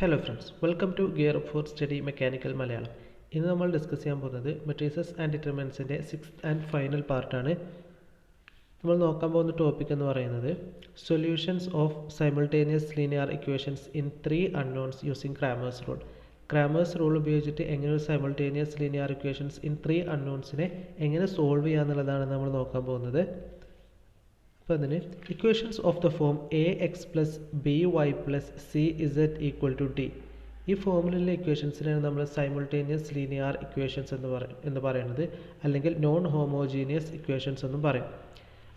Hello friends, welcome to gear up for study mechanical Malayalam. ഇന്ന് നമ്മൾ discuss ചെയ്യാൻ പോകുന്നത് മെട്രിസസ് ആൻഡ് ഡിറ്റർമിനൻസിൻ്റെ 6th ആൻഡ് ഫൈനൽ പാർട്ടാണ്. നമ്മൾ നോക്കാൻ പോകുന്ന ടോപ്പിക് എന്ന് പറയുന്നത് solutions of simultaneous linear equations in 3 unknowns using Cramer's rule. Cramer's rule ഉപയോഗിച്ചിട്ട് എങ്ങനെ ഒരു സൈമിൾട്ടേനിയസ് ലീനിയർ ഇക്വേഷൻസ് ഇൻ 3 അൺനോൺസിനെ എങ്ങനെ സോൾവ് ചെയ്യുക എന്നുള്ളതാണ് നമ്മൾ നോക്കാൻ പോകുന്നത്. അപ്പോൾ അതിന് equations of the form a x plus b y plus C Z equal to D. ഈ ഫോമിലുള്ള ഇക്വേഷൻസിനാണ് നമ്മൾ സൈമിൾട്ടേനിയസ് ലീനിയർ ഇക്വേഷൻസ് എന്ന് പറയുന്നത്, അല്ലെങ്കിൽ നോൺ ഹോമോജീനിയസ് ഇക്വേഷൻസ് എന്നും പറയും.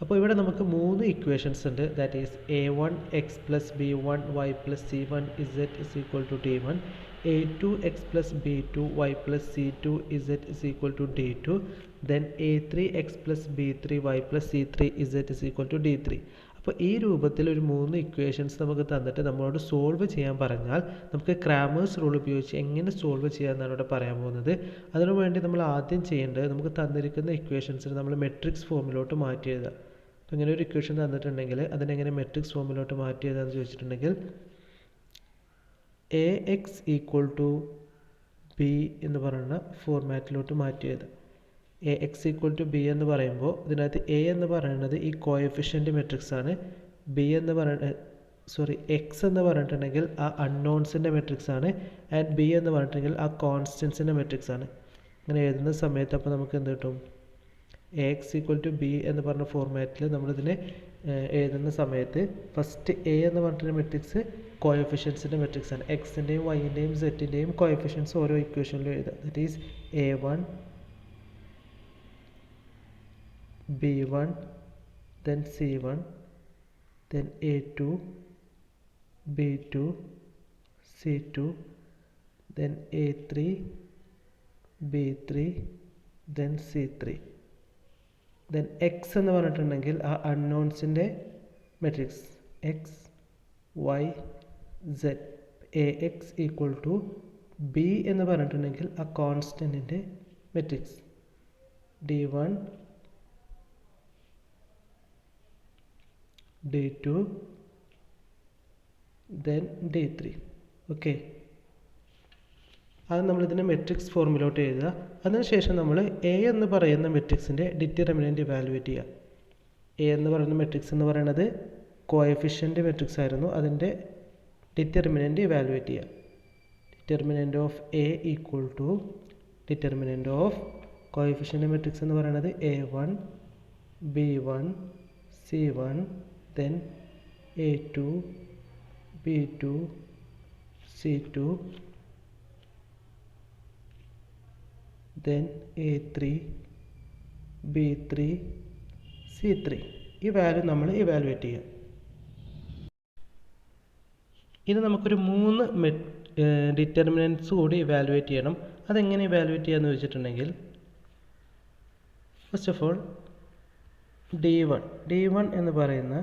അപ്പോൾ ഇവിടെ നമുക്ക് 3 ഇക്വേഷൻസ് ഉണ്ട്. That is a1 x plus b1 y plus c1 z is equal to d1, a2 x plus b2 y plus c2 z is equal to d2, then a3 x plus b3 y plus c3 z is equal to d3. അപ്പോൾ ഈ രൂപത്തിൽ ഒരു 3 equations നമുക്ക് തന്നിട്ട് നമ്മളോട് solve ചെയ്യാൻ പറഞ്ഞാൽ നമുക്ക് ക്രാമേഴ്സ് റൂൾ ഉപയോഗിച്ച് എങ്ങനെ സോൾവ് ചെയ്യാമെന്നാണ് ഇവിടെ പറയാൻ പോകുന്നത്. അതിനുവേണ്ടി നമ്മൾ ആദ്യം ചെയ്യേണ്ടത്, നമുക്ക് തന്നിരിക്കുന്ന ഇക്വേഷൻസിന് നമ്മൾ മെട്രിക്സ് ഫോമിലോട്ട് മാറ്റി എഴുതുക. അപ്പോൾ ഇങ്ങനെ ഒരു ഇക്വേഷൻ തന്നിട്ടുണ്ടെങ്കിൽ അതിനെങ്ങനെ മെട്രിക്സ് ഫോമിലോട്ട് മാറ്റി എഴുതാമെന്ന് ചോദിച്ചിട്ടുണ്ടെങ്കിൽ A X equal to B എന്ന് പറയുന്ന ഫോർമാറ്റിലോട്ട് മാറ്റി എഴുതാം. A X equal to B എന്ന് പറയുമ്പോൾ ഇതിനകത്ത് എ എന്ന് പറയുന്നത് ഈ കോഎഫിഷ്യൻ്റ് മെട്രിക്സ് ആണ്, ബി എന്ന് എക്സ് എന്ന് പറഞ്ഞിട്ടുണ്ടെങ്കിൽ ആ അൺനോൺസിൻ്റെ മെട്രിക്സ് ആണ്, ആൻഡ് ബി എന്ന് പറഞ്ഞിട്ടുണ്ടെങ്കിൽ ആ കോൺസ്റ്റൻസിൻ്റെ മെട്രിക്സ് ആണ്. അങ്ങനെ എഴുതുന്ന സമയത്ത് അപ്പോൾ നമുക്ക് എന്ത് കിട്ടും? A X equal to B എന്ന് പറഞ്ഞ ഫോർമാറ്റിൽ നമ്മളിതിനെ എഴുതുന്ന സമയത്ത് ഫസ്റ്റ് എ എന്ന് പറഞ്ഞിട്ടുള്ള മെട്രിക്സ് കോഎഫിഷ്യൻസിൻ്റെ മെട്രിക്സ് ആണ്. എക്സിൻ്റെയും വൈൻ്റെയും സെറ്റിൻ്റെയും കോഎഫിഷ്യൻസ് ഓരോ ഇക്വേഷനിലും എഴുതാം. That is a1 b1 then c1 then a2 b2 c2 then a3 b3 then c3. then x എന്ന് പറഞ്ഞിട്ടുണ്ടെങ്കിൽ ആ അൺനോൺസിൻ്റെ matrix x y z. A X equal to B എന്ന് പറഞ്ഞിട്ടുണ്ടെങ്കിൽ ആ കോൺസ്റ്റൻറ്റിൻ്റെ matrix d1 d2 then d3. Okay, അത് നമ്മളിതിനെ matrix ഫോർമിലോട്ട് എഴുതുക. അതിനുശേഷം നമ്മൾ എ എന്ന് പറയുന്ന മെട്രിക്സിൻ്റെ ഡിറ്റർമിനൻ്റ് ഇവാലുവേറ്റ് ചെയ്യുക. എ എന്ന് പറയുന്ന മെട്രിക്സ് എന്ന് പറയുന്നത് കോഎഫിഷ്യൻ്റ് മെട്രിക്സ് ആയിരുന്നു, അതിൻ്റെ ഡിറ്റർമിനൻ്റ് ഇവാലുവേറ്റ് ചെയ്യുക. Determinant of A equal to determinant of coefficient matrix എന്ന് പറയുന്നത് a1 b1 c1 then a2 b2 c2 then a3 b3 c3. ഈ വാല്യൂ നമ്മൾ ഇവാലുവേറ്റ് ചെയ്യുക. ഇനി നമുക്കൊരു 3 ഡിറ്റർമിനൻറ്റ്സ് കൂടി ഇവാലുവേറ്റ് ചെയ്യണം. അതെങ്ങനെ ഇവാലുവേറ്റ് ചെയ്യാമെന്ന് ചോദിച്ചിട്ടുണ്ടെങ്കിൽ ഫസ്റ്റ് ഓഫ് ഓൾ d1 എന്ന് പറയുന്ന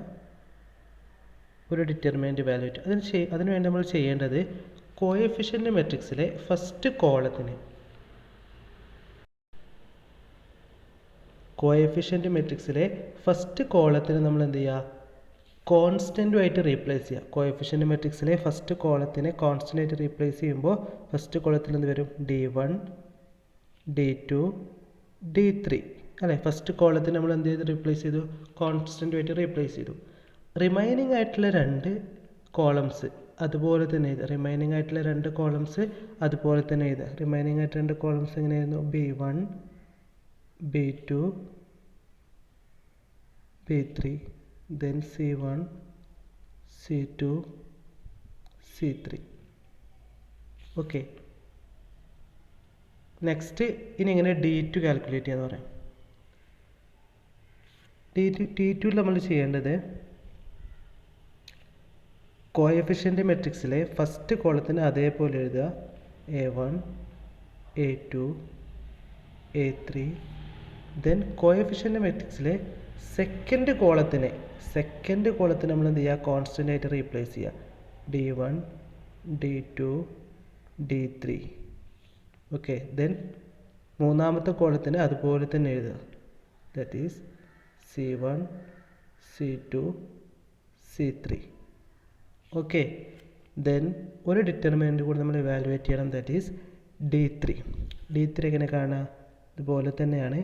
ഒരു ഡിറ്റർമിനൻ്റ് ഇവാലുവേറ്റ്. അതിനുവേണ്ടി നമ്മൾ ചെയ്യേണ്ടത് കോഎഫിഷ്യൻ്റ് മെട്രിക്സിലെ ഫസ്റ്റ് കോളത്തിന് നമ്മൾ എന്ത് ചെയ്യുക? കോൺസ്റ്റൻറ്റുമായിട്ട് റീപ്ലേസ് ചെയ്യുക. കോഎഫിഷ്യൻ്റ് മെട്രിക്സിലെ ഫസ്റ്റ് കോളത്തിനെ കോൺസ്റ്റൻ്റായിട്ട് റീപ്ലേസ് ചെയ്യുമ്പോൾ ഫസ്റ്റ് കോളത്തിൽ എന്ത് വരും? d1 d2 d3 അല്ലേ. ഫസ്റ്റ് കോളത്തിന് നമ്മൾ എന്ത് ചെയ്ത് റീപ്ലേസ് ചെയ്തു? കോൺസ്റ്റൻറ്റുമായിട്ട് റീപ്ലേസ് ചെയ്തു. റിമൈനിങ് ആയിട്ടുള്ള 2 കോളംസ് അതുപോലെ തന്നെ എഴുതുക. റിമൈനിങ് ആയിട്ടുള്ള 2 കോളംസ് അതുപോലെ തന്നെ എഴുതുക. റിമൈനിങ് ആയിട്ട് 2 കോളംസ് എങ്ങനെയായിരുന്നു? b1 b2 b3 then c1 c2 c3. Okay, next ഇനി എങ്ങനെ d2 കാൽക്കുലേറ്റ് ചെയ്യാന്ന് പറയാം. d2 നമ്മൾ ചെയ്യേണ്ടത് കോഎഫിഷ്യൻ്റ് മെട്രിക്സിലെ ഫസ്റ്റ് കോളത്തിന് അതേപോലെ എഴുതുക. a1 a2 a3 then coefficient മെട്രിക്സിലെ സെക്കൻഡ് കോളത്തിന് നമ്മൾ എന്ത് ചെയ്യുക? കോൺസ്റ്റൻ്റ് ആയിട്ട് റീപ്ലേസ് ചെയ്യുക. d1 d2 d3. Okay, then മൂന്നാമത്തെ കോളത്തിന് അതുപോലെ തന്നെ എഴുതുക. That is c1 c2 c3. Okay, then ഒരു ഡിറ്റർമിനൻ്റ് കൂടി നമ്മൾ ഇവാലുവേറ്റ് ചെയ്യണം, ദാറ്റ് ഈസ് D3. D3 എങ്ങനെ കാണുക? ഇതുപോലെ തന്നെയാണ്.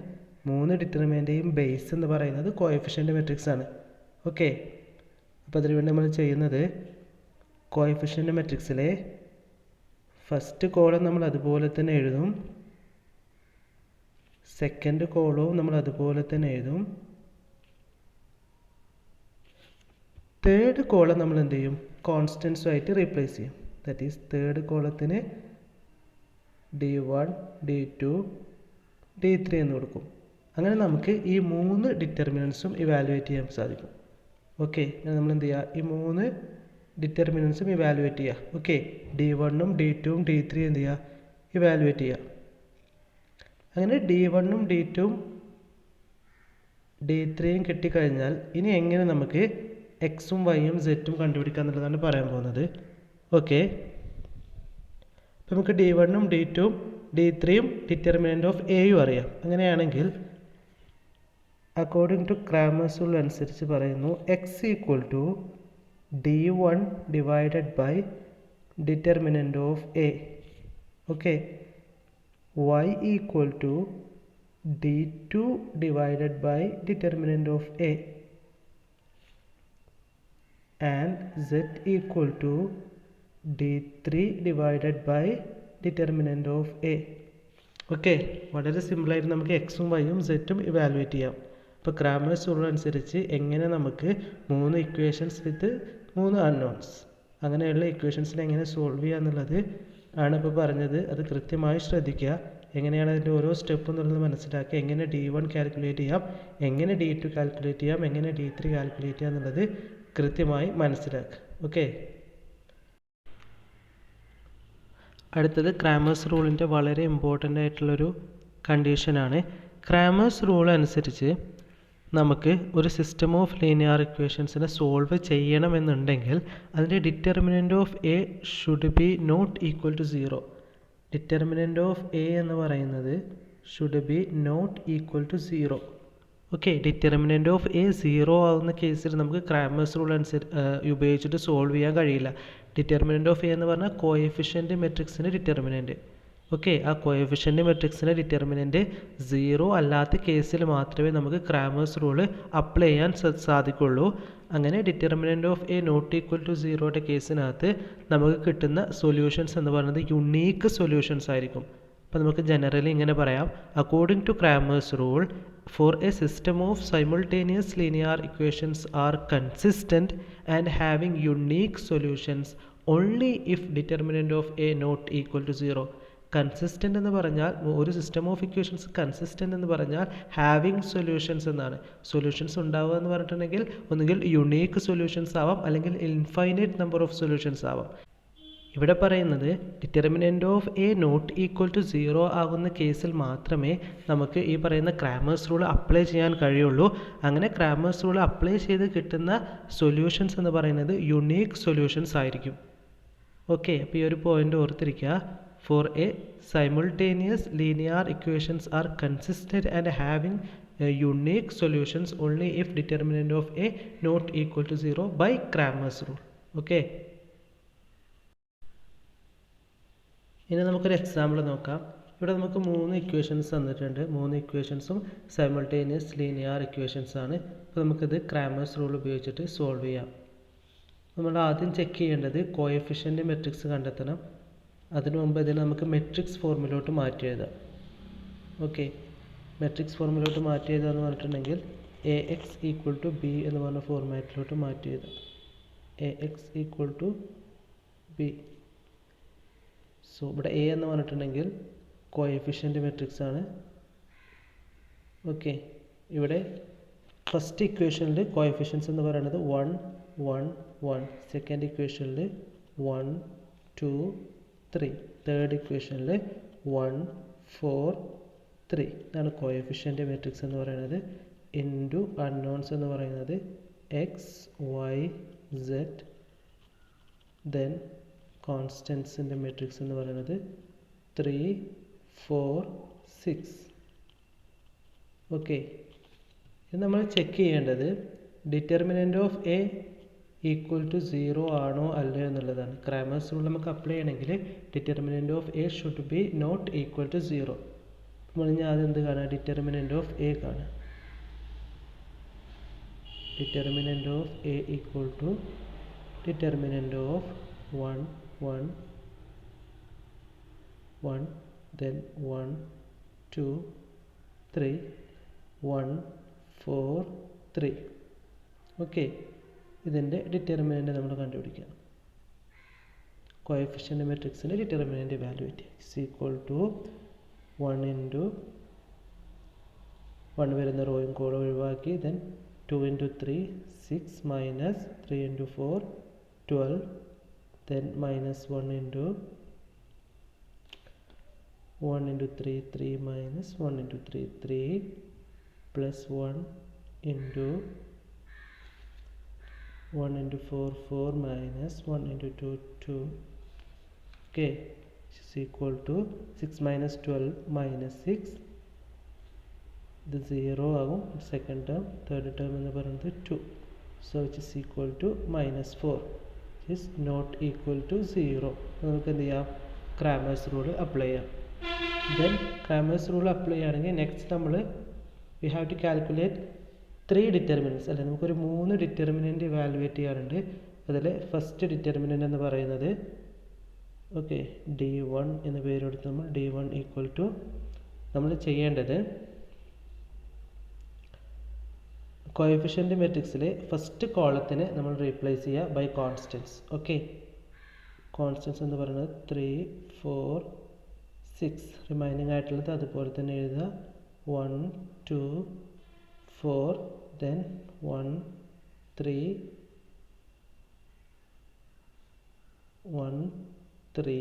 3 ഡിറ്റർമിനൻ്റെയും ബേസ് എന്ന് പറയുന്നത് കോഎഫിഷ്യൻ്റ് മെട്രിക്സ് ആണ്. ഓക്കെ, അപ്പോൾ അതിനുവേണ്ടി നമ്മൾ ചെയ്യുന്നത് കോഎഫിഷ്യൻ്റ് മെട്രിക്സിലെ ഫസ്റ്റ് കോളം നമ്മൾ അതുപോലെ തന്നെ എഴുതും, സെക്കൻഡ് കോളവും നമ്മൾ അതുപോലെ തന്നെ എഴുതും, തേർഡ് കോളം നമ്മൾ എന്ത് ചെയ്യും? കോൺസ്റ്റൻസുമായിട്ട് റീപ്ലേസ് ചെയ്യും. ദാറ്റ് ഈസ് തേർഡ് കോളത്തിന് D1, D2, D3 എന്ന് കൊടുക്കും. അങ്ങനെ നമുക്ക് ഈ 3 ഡിറ്റർമിനൻസും ഇവാലുവേറ്റ് ചെയ്യാൻ സാധിക്കും. ഓക്കെ, നമ്മൾ എന്ത് ചെയ്യുക? ഈ 3 ഡിറ്റർമിനൻസും ഇവാലുവേറ്റ് ചെയ്യുക. ഓക്കെ, D1ഉം D2ഉം D3 എന്ത് ചെയ്യുക? ഇവാലുവേറ്റ് ചെയ്യുക. അങ്ങനെ D1ഉം D2ഉം D3യും കിട്ടിക്കഴിഞ്ഞാൽ ഇനി എങ്ങനെ നമുക്ക് എക്സും വൈയും സെറ്റും കണ്ടുപിടിക്കുക എന്നുള്ളതാണ് പറയാൻ പോകുന്നത്. ഓക്കെ, അപ്പോൾ നമുക്ക് D1ഉം D2ഉം D3യും ഡിറ്റർമിനൻ്റ് ഓഫ് എയും അറിയാം. അങ്ങനെയാണെങ്കിൽ അക്കോർഡിംഗ് ടു ക്രാമേഴ്സ് റൂൾ അനുസരിച്ച് പറയുന്നു X equal to D1 divided by determinant of A. Okay, y equal to D2 divided by determinant of A, and z equal to D3 divided by determinant of A. Okay, വളരെ സിമ്പിളായിട്ട് നമുക്ക് എക്സും വൈയും സെറ്റും evaluate ചെയ്യാം. അപ്പോൾ Cramer's rule അനുസരിച്ച് എങ്ങനെ നമുക്ക് 3 ഇക്വേഷൻസ് വിത്ത് 3 അൺനോൺസ്, അങ്ങനെയുള്ള ഇക്വേഷൻസിനെ എങ്ങനെ സോൾവ് ചെയ്യുക എന്നുള്ളത് ആണ് ഇപ്പോൾ പറഞ്ഞത്. അത് കൃത്യമായി ശ്രദ്ധിക്കുക. എങ്ങനെയാണ് അതിൻ്റെ ഓരോ സ്റ്റെപ്പ് എന്നുള്ളത് മനസ്സിലാക്കുക. എങ്ങനെ D1 കാൽക്കുലേറ്റ് ചെയ്യാം, എങ്ങനെ D2 കാൽക്കുലേറ്റ് ചെയ്യാം, എങ്ങനെ D3 കാൽക്കുലേറ്റ് ചെയ്യാം എന്നുള്ളത് കൃത്യമായി മനസ്സിലാക്കുക. ഓക്കെ, അടുത്തത് ക്രാമേഴ്സ് റൂളിൻ്റെ വളരെ ഇമ്പോർട്ടൻ്റ് ആയിട്ടുള്ളൊരു കണ്ടീഷനാണ്. ക്രാമേഴ്സ് റൂൾ അനുസരിച്ച് നമുക്ക് ഒരു സിസ്റ്റം ഓഫ് ലീനിയർ ഇക്വേഷൻസിനെ സോൾവ് ചെയ്യണമെന്നുണ്ടെങ്കിൽ അതിൻ്റെ determinant of A should be not equal to 0. Determinant of A എന്ന് പറയുന്നത് should be not equal to 0. Okay, determinant of A 0 ആവുന്ന കേസിൽ നമുക്ക് ക്രാമേഴ്സ് റൂൾ ഉപയോഗിച്ചിട്ട് സോൾവ് ചെയ്യാൻ കഴിയില്ല. ഡിറ്റർമിനൻ്റ് ഓഫ് എ എന്ന് പറഞ്ഞാൽ കോഎഫിഷ്യൻ്റ് മെട്രിക്സിൻ്റെ ഡിറ്റർമിനൻ്റ്. ഓക്കെ, ആ കോഎഫിഷ്യൻ്റ് മെട്രിക്സിൻ്റെ ഡിറ്റർമിനൻ്റ് 0 അല്ലാത്ത കേസിൽ മാത്രമേ നമുക്ക് ക്രാമേഴ്സ് റൂൾ അപ്ലൈ ചെയ്യാൻ സാധിക്കുള്ളൂ. അങ്ങനെ determinant of A not equal to 0യുടെ കേസിനകത്ത് നമുക്ക് കിട്ടുന്ന സൊല്യൂഷൻസ് എന്ന് പറയുന്നത് യുണീക്ക് സൊല്യൂഷൻസ് ആയിരിക്കും. അപ്പോൾ നമുക്ക് ജനറലി ഇങ്ങനെ പറയാം, according to Cramer's rule for a system of simultaneous linear equations are consistent and having unique solutions only if determinant of A not equal to 0. Consistent എന്ന് പറഞ്ഞാൽ ഒരു സിസ്റ്റം ഓഫ് ഇക്വേഷൻസ് കൺസിസ്റ്റൻ്റ് എന്ന് പറഞ്ഞാൽ having solutions എന്നാണ്. Solutions ഉണ്ടാവുക എന്ന് പറഞ്ഞിട്ടുണ്ടെങ്കിൽ ഒന്നുകിൽ യുണീക്ക് സൊല്യൂഷൻസ് ആവാം, അല്ലെങ്കിൽ ഇൻഫൈനൈറ്റ് നമ്പർ ഓഫ് സൊല്യൂഷൻസ് ആവാം. ഇവിടെ പറയുന്നത് determinant of A not equal to 0 ആകുന്ന കേസിൽ മാത്രമേ നമുക്ക് ഈ പറയുന്ന ക്രാമേഴ്സ് റൂൾ അപ്ലൈ ചെയ്യാൻ കഴിയുള്ളൂ. അങ്ങനെ ക്രാമേഴ്സ് റൂൾ അപ്ലൈ ചെയ്ത് കിട്ടുന്ന സൊല്യൂഷൻസ് എന്ന് പറയുന്നത് യുണീക്ക് സൊല്യൂഷൻസ് ആയിരിക്കും. ഓക്കെ, അപ്പോൾ ഈ ഒരു പോയിൻ്റ് ഓർത്തിരിക്കുക. For a simultaneous linear equations are consistent and having unique solutions only if determinant of a not equal to 0 by Cramer's rule. Okay. ഇനി നമുക്കൊരു എക്സാമ്പിൾ നോക്കാം. ഇവിടെ നമുക്ക് 3 ഇക്വേഷൻസ് തന്നിട്ടുണ്ട്. 3 ഇക്വേഷൻസും സൈമിൾട്ടേനിയസ് ലീനിയർ ഇക്വേഷൻസ് ആണ്. അപ്പോൾ നമുക്കിത് ക്രാമേഴ്സ് റൂൾ ഉപയോഗിച്ചിട്ട് സോൾവ് ചെയ്യാം. നമ്മൾ ആദ്യം ചെക്ക് ചെയ്യേണ്ടത് കോഎഫിഷ്യൻ്റ് മെട്രിക്സ് കണ്ടെത്തണം. അതിനു മുമ്പ് ഇതിനെ നമുക്ക് മെട്രിക്സ് ഫോർമിലോട്ട് മാറ്റി എഴുതാം. ഓക്കെ, മെട്രിക്സ് ഫോർമിലോട്ട് മാറ്റി എഴുതുക എന്ന് പറഞ്ഞിട്ടുണ്ടെങ്കിൽ AX ഈക്വൽ ടു B എന്ന് പറഞ്ഞ ഫോർമാറ്റിലോട്ട് മാറ്റി എഴുതാം. AX equal to B. So ഇവിടെ A എന്ന് പറഞ്ഞിട്ടുണ്ടെങ്കിൽ കോഎഫിഷ്യൻ്റ് മെട്രിക്സ് ആണ്. ഓക്കെ, ഇവിടെ ഫസ്റ്റ് ഇക്വേഷനിൽ കോഎഫിഷ്യൻസ് എന്ന് പറയുന്നത് 1 1 1, സെക്കൻഡ് ഇക്വേഷനിൽ 1 2 3, തേർഡ് ഇക്വേഷനിൽ 1 4 3. ഇതാണ് കോഎഫിഷ്യൻ്റ് മെട്രിക്സ് എന്ന് പറയുന്നത്. ഇൻറ്റു അൺനോൺസ് എന്ന് പറയുന്നത് X Y Z, ദെൻ കോൺസ്റ്റൻസിൻ്റെ മെട്രിക്സ് എന്ന് പറയുന്നത് 3 4 6. ഓക്കെ, ഇത് നമ്മൾ ചെക്ക് ചെയ്യേണ്ടത് determinant of A equal to 0 ആണോ അല്ലയോ എന്നുള്ളതാണ്. ക്രാമേഴ്സ് റൂൾ നമുക്ക് അപ്ലൈ ചെയ്യണമെങ്കിൽ determinant of A should be not equal to 0. നമ്മൾ ഇനി ആദ്യം എന്ത് കാണുക? ഡിറ്റർമിനൻറ്റ് ഓഫ് എ കാണുക. Determinant of A equal to determinant of 1 1 1 then 1 2 3 1 4 3. Okay, ഇതിൻ്റെ ഡിറ്റർമിനൻറ്റ് നമ്മൾ കണ്ടുപിടിക്കുക. കോഎഫിഷ്യൻ്റ് മെട്രിക്സിൻ്റെ determinant value is equal to 1 into 1 വരുന്ന റോയും കോളും ഒഴിവാക്കി, then 2 into 3 6 minus 3 into 4 12, then minus 1 into 1 into 3 3 minus 1 into 3 3 plus 1 into 1 into 4 4 minus 1 into 2 2. Okay, is equal to 6 minus 12 minus 6. The 0 ആകും second term. Third term എന്ന് പറയുന്നത് 2. So which is equal to minus 4. It is not equal to 0. നമുക്ക് എന്ത് ചെയ്യാം? Cramer's rule apply ചെയ്യാം. Then Cramer's rule apply ചെയ്യുകയാണെങ്കിൽ next നമ്മൾ we have to calculate 3 ഡിറ്റർമിനൻറ്റ്സ് അല്ലെ, നമുക്കൊരു 3 ഡിറ്റർമിനൻറ്റ് ഇവാലുവേറ്റ് ചെയ്യാറുണ്ട്. അതിൽ ഫസ്റ്റ് ഡിറ്റർമിനൻറ്റ് എന്ന് പറയുന്നത് ഓക്കെ D1 എന്ന് പേരെടുത്ത് നമ്മൾ D1 ഈക്വൽ ടു നമ്മൾ ചെയ്യേണ്ടത് കോഎഫിഷ്യൻ്റ് മെട്രിക്സിൽ ഫസ്റ്റ് കോളത്തിന് നമ്മൾ റീപ്ലേസ് ചെയ്യുക ബൈ കോൺസ്റ്റൻസ്. ഓക്കെ, കോൺസ്റ്റൻസ് എന്ന് പറയുന്നത് 3 4 6. റിമൈനിങ് ആയിട്ടുള്ളത് അതുപോലെ തന്നെ എഴുതുക. 1 2 4 then 1 3 1 3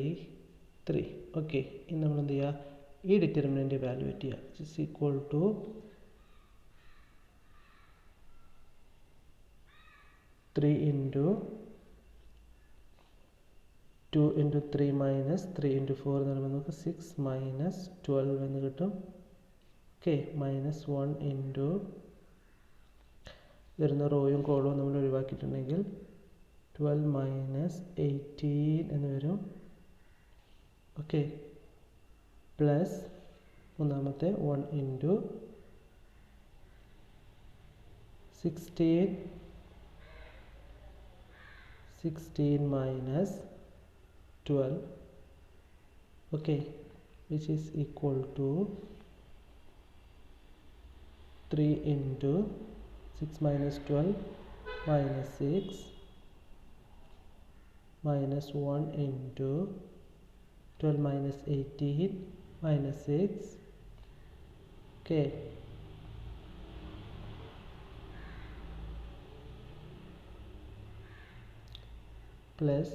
3. ഓക്കെ, ഇനി നമ്മൾ എന്ത് ചെയ്യുക? ഈ ഡിറ്റർമിനൻ്റ് വാല്യൂവേറ്റ് ചെയ്യുക. Is equal to 3 into 2 into 3 minus 3 into 4 എന്ന് പറയുമ്പോൾ നമുക്ക് 6 മൈനസ് 12 എന്ന് കിട്ടും. ഓക്കെ, മൈനസ് 1 ഇൻറ്റു വരുന്ന റോയും കോളവും നമ്മൾ ഒഴിവാക്കിയിട്ടുണ്ടെങ്കിൽ 12 മൈനസ് 18 എന്ന് വരും. ഓക്കെ, പ്ലസ് മൂന്നാമത്തെ 1 into 16 minus 12. okay, which is equal to 3 into 6 minus 12 minus 6 minus 1 into 12 minus 18 minus 6. okay, plus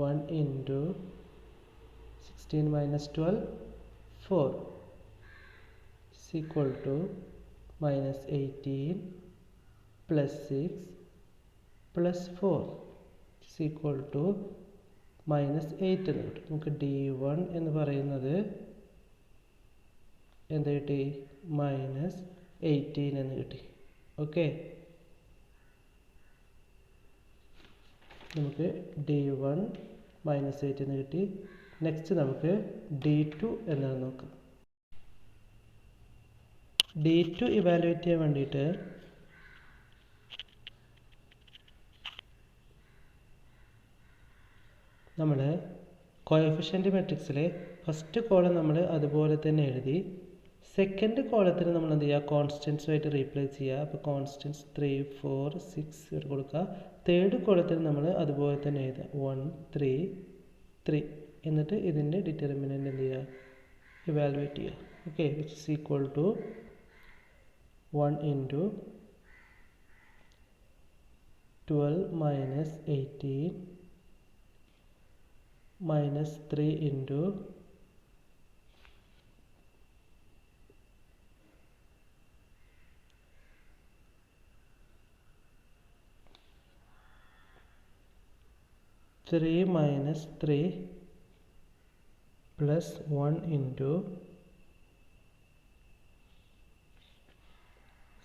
1 into 16 minus 12 4 is equal to minus 18 plus 6 plus 4 is equal to minus 8 എന്ന് കിട്ടും. നമുക്ക് D1 എന്ന് പറയുന്നത് എന്ത് കിട്ടി? minus 18 എന്ന് കിട്ടി. ഓക്കെ, നമുക്ക് D1 മൈനസ് 8 എന്ന് കിട്ടി. നെക്സ്റ്റ് നമുക്ക് D2 എന്നാണ് നോക്കാം. D2 ഇവാലുവേറ്റ് ചെയ്യാൻ വേണ്ടിയിട്ട് നമ്മൾ കോഎഫിഷ്യൻ്റ് മെട്രിക്സിലെ ഫസ്റ്റ് കോളം നമ്മൾ അതുപോലെ തന്നെ എഴുതി. സെക്കൻഡ് കോളത്തിന് നമ്മൾ എന്ത് ചെയ്യുക? കോൺസ്റ്റൻസുമായിട്ട് റീപ്ലേസ് ചെയ്യുക. അപ്പോൾ കോൺസ്റ്റൻസ് 3 4 6 ഇവിടെ കൊടുക്കുക. തേർഡ് കോളത്തിന് നമ്മൾ അതുപോലെ തന്നെ എഴുതുക 1 3 3. എന്നിട്ട് ഇതിൻ്റെ ഡിറ്റർമിനൻ്റ് എന്ത് ചെയ്യുക? ഇവാലുവേറ്റ് ചെയ്യുക. Okay, which is equal to 1 into 12 minus 18 minus 3 into 3 minus 3 plus 1 into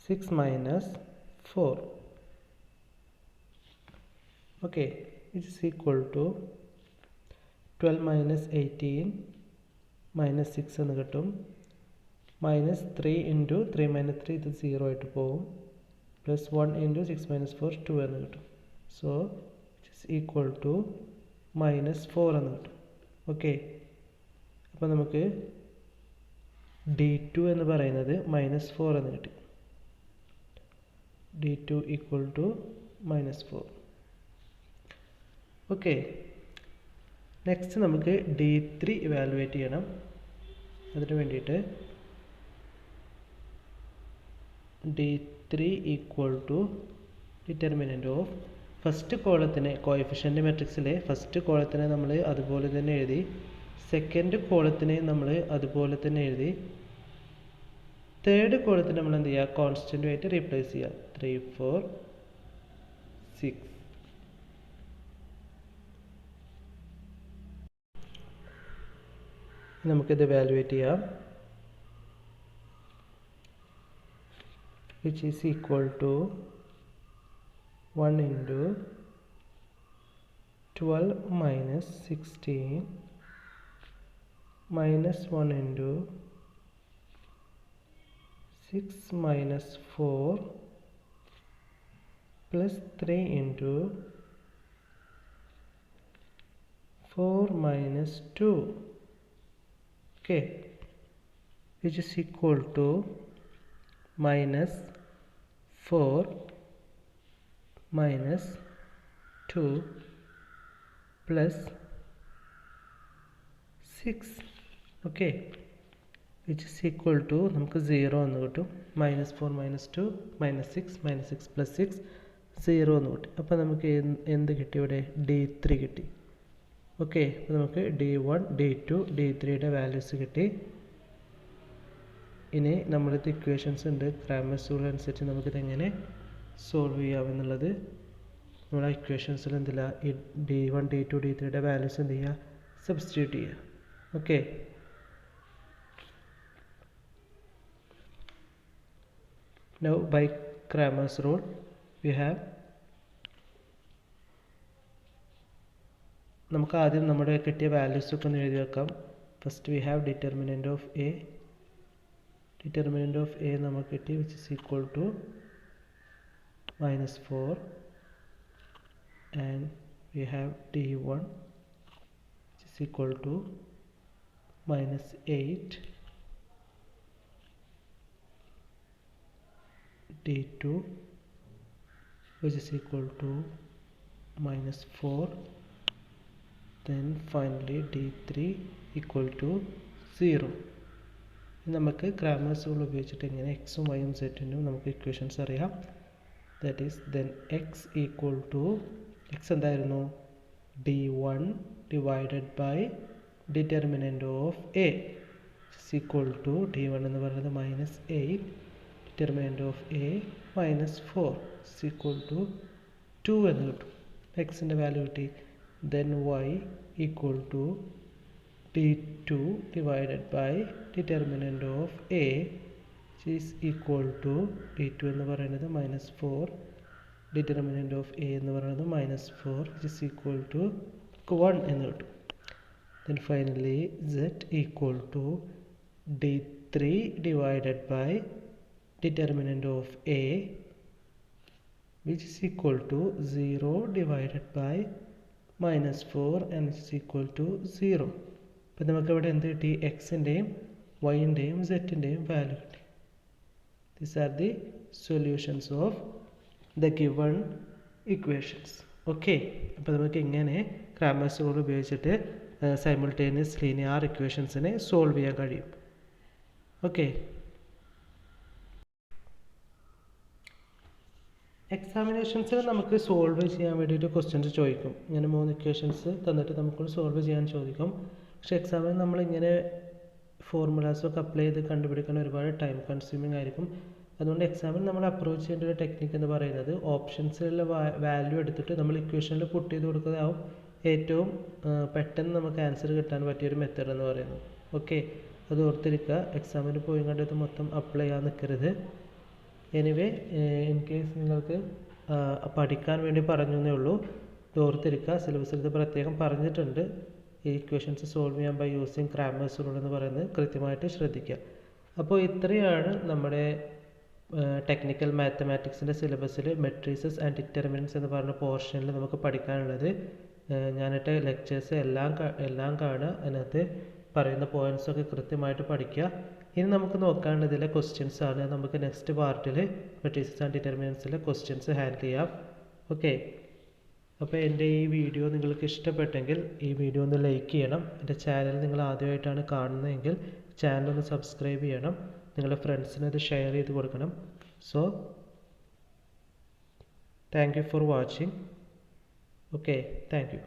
6 minus 4. Okay, which is equal to 12 minus 18 minus 6 എന്ന് കിട്ടും. minus 3 into 3 minus 3 ഇത് 0 ആയിട്ട് പോകും. plus 1 into 6 minus 4 2 എന്ന് കിട്ടും. so it is equal to minus 4 എന്ന് കിട്ടും. Okay, അപ്പോൾ നമുക്ക് d2 എന്ന് പറയുന്നത് minus 4 എന്ന് കിട്ടി. d2 equal to minus 4. Okay, next നമുക്ക് d3 ഇവാലുവേറ്റ് ചെയ്യണം. അതിന് വേണ്ടിയിട്ട് d3 equal to determinant of first കോളത്തിനെ കോഎഫിഷ്യൻ്റ് മെട്രിക്സിലെ ഫസ്റ്റ് കോളത്തിനെ നമ്മൾ അതുപോലെ തന്നെ എഴുതി, സെക്കൻഡ് കോളത്തിനെ നമ്മൾ അതുപോലെ തന്നെ എഴുതി, തേർഡ് കോളത്തിന് നമ്മൾ എന്ത് ചെയ്യുക, കോൺസ്റ്റൻ്റുമായിട്ട് റീപ്ലേസ് ചെയ്യുക. 3 4 6. നമുക്കിത് വാലുവേറ്റ് ചെയ്യാം. which is equal to 1 into 12 minus 16 minus 1 into 6 minus 4 plus 3 into 4 minus 2. Okay, which is equal to minus 4 minus 2 plus 6. okay, which is equal to നമുക്ക് 0 എന്ന് കിട്ടും. minus 4 minus 2 minus 6 minus 6 plus 6 0 എന്ന് കിട്ടും. അപ്പോൾ നമുക്ക് എന്ത് കിട്ടി ഇവിടെ? d3 കിട്ടി. ഓക്കെ, അപ്പോൾ നമുക്ക് d1 d2 d3യുടെ വാല്യൂസ് കിട്ടി. ഇനി നമ്മളിത് ഇക്വേഷൻസ് ഉണ്ട്, ക്രാമേഴ്സ് റൂൾ അനുസരിച്ച് നമുക്കിത് എങ്ങനെ സോൾവ് ചെയ്യാമെന്നുള്ളത് നമ്മൾ ആ ഇക്വേഷൻസിൽ എന്തില്ല ഈ d1 d2 d3യുടെ വാല്യൂസ് എന്ത് ചെയ്യുക, സബ്സ്റ്റിറ്റ്യൂട്ട് ചെയ്യുക. Okay, now by Cramer's rule we have, നമുക്ക് ആദ്യം നമ്മുടെ കിട്ടിയ വാല്യൂസ് ഒക്കെ ഒന്ന് എഴുതി വെക്കാം. First we have determinant of a നമുക്ക് കിട്ടി, which is equal to minus 4, and we have d1 which is equal to minus 8, d2 which is equal to minus 4, then finally d3 equal to 0. നമുക്ക് Cramer's rule ഉപയോഗിച്ചിട്ട് എങ്ങനെ എക്സും വൈയും സെറ്റിനും നമുക്ക് equations അറിയാം. That is then X equal to X എന്തായിരുന്നു, d1 divided by determinant of A is equal to d1 എന്ന് പറയുന്നത് minus 8 determinant of A minus 4 is equal to 2 എന്ന് കിട്ടും. എക്സിൻ്റെ വാല്യൂ കിട്ടി. Then y equal to d2 divided by determinant of a which is equal to d2 എന്ന് പറയുന്നത് minus 4 determinant of a എന്ന് പറയുന്നത് minus 4 which is equal to 1 എന്ന് കിട്ടും. then finally z equal to d3 divided by determinant of a which is equal to 0 divided by minus 4 and which is equal to 0. അപ്പോൾ നമുക്കിവിടെ എന്ത് കിട്ടി, എക്സിൻ്റെയും വൈൻ്റെയും സെറ്റിൻ്റെയും value കിട്ടി. These are the solutions of the given equations. Okay, അപ്പോൾ നമുക്ക് ഇങ്ങനെ Cramer's rule ഉപയോഗിച്ചിട്ട് simultaneous linear ഇക്വേഷൻസിനെ സോൾവ് ചെയ്യാൻ കഴിയും. ഓക്കെ, എക്സാമിനേഷൻസിൽ നമുക്ക് സോൾവ് ചെയ്യാൻ വേണ്ടിയിട്ട് ക്വസ്റ്റ്യൻസ് ചോദിക്കും. ഇങ്ങനെ 3 ഇക്വേഷൻസ് തന്നിട്ട് നമുക്ക് സോൾവ് ചെയ്യാൻ ചോദിക്കും. പക്ഷേ എക്സാമിന് നമ്മളിങ്ങനെ ഫോർമുലാസൊക്കെ അപ്ലൈ ചെയ്ത് കണ്ടുപിടിക്കാൻ ഒരുപാട് ടൈം കൺസ്യൂമിങ് ആയിരിക്കും. അതുകൊണ്ട് എക്സാമിന് നമ്മൾ അപ്രോച്ച് ചെയ്യേണ്ട ഒരു ടെക്നിക്ക് എന്ന് പറയുന്നത് ഓപ്ഷൻസിലുള്ള വാല്യൂ എടുത്തിട്ട് നമ്മൾ ഇക്വേഷനിൽ പുട്ട് ചെയ്ത് കൊടുക്കുന്നതാവും ഏറ്റവും പെട്ടെന്ന് നമുക്ക് ആൻസർ കിട്ടാൻ പറ്റിയൊരു മെത്തേഡ് എന്ന് പറയുന്നത്. ഓക്കെ, അത് ഓർത്തിരിക്കുക. എക്സാമിന് പോയി കണ്ടത് മൊത്തം അപ്ലൈ ചെയ്യാൻ നിൽക്കരുത്. എനിവേ ഇൻ കേസ് നിങ്ങൾക്ക് പഠിക്കാൻ വേണ്ടി പറഞ്ഞു എന്നേ ഉള്ളൂ. ഓർത്തിരിക്കുക. സിലബസിൽ ഇത് പ്രത്യേകം പറഞ്ഞിട്ടുണ്ട്. ഈ ഇക്വേഷൻസ് സോൾവ് ചെയ്യാൻ ബൈ യൂസിങ് ക്രാമേഴ്സ് റൂൾ എന്ന് പറയുന്നത് കൃത്യമായിട്ട് ശ്രദ്ധിക്കുക. അപ്പോൾ ഇത്രയാണ് നമ്മുടെ ടെക്നിക്കൽ മാത്തമാറ്റിക്സിൻ്റെ സിലബസിൽ മെട്രീസസ് ആൻഡ് ഡിറ്റർമിനൻസ് എന്ന് പറഞ്ഞ പോർഷനിൽ നമുക്ക് പഠിക്കാനുള്ളത്. ഞാനിട്ട് ലെക്ചേഴ്സ് എല്ലാം കാണുക, അതിനകത്ത് പറയുന്ന പോയിൻറ്റ്സൊക്കെ കൃത്യമായിട്ട് പഠിക്കുക. ഇനി നമുക്ക് നോക്കാനുള്ളതിലെ ക്വസ്റ്റ്യൻസ് ആണ്. നമുക്ക് നെക്സ്റ്റ് പാർട്ടിൽ മെട്രീസസ് ആൻഡ് ഡിറ്റർമിനൻസിലെ ക്വസ്റ്റ്യൻസ് ഹാൻഡിൽ ചെയ്യാം. ഓക്കെ, അപ്പോൾ എൻ്റെ ഈ വീഡിയോ നിങ്ങൾക്ക് ഇഷ്ടപ്പെട്ടെങ്കിൽ ഈ വീഡിയോ ഒന്ന് ലൈക്ക് ചെയ്യണം. എൻ്റെ ചാനൽ നിങ്ങൾ ആദ്യമായിട്ടാണ് കാണുന്നതെങ്കിൽ ചാനൽ ഒന്ന് സബ്സ്ക്രൈബ് ചെയ്യണം. നിങ്ങളുടെ ഫ്രണ്ട്സിന് ഇത് ഷെയർ ചെയ്ത് കൊടുക്കണം. So thank you for watching. Okay, thank you.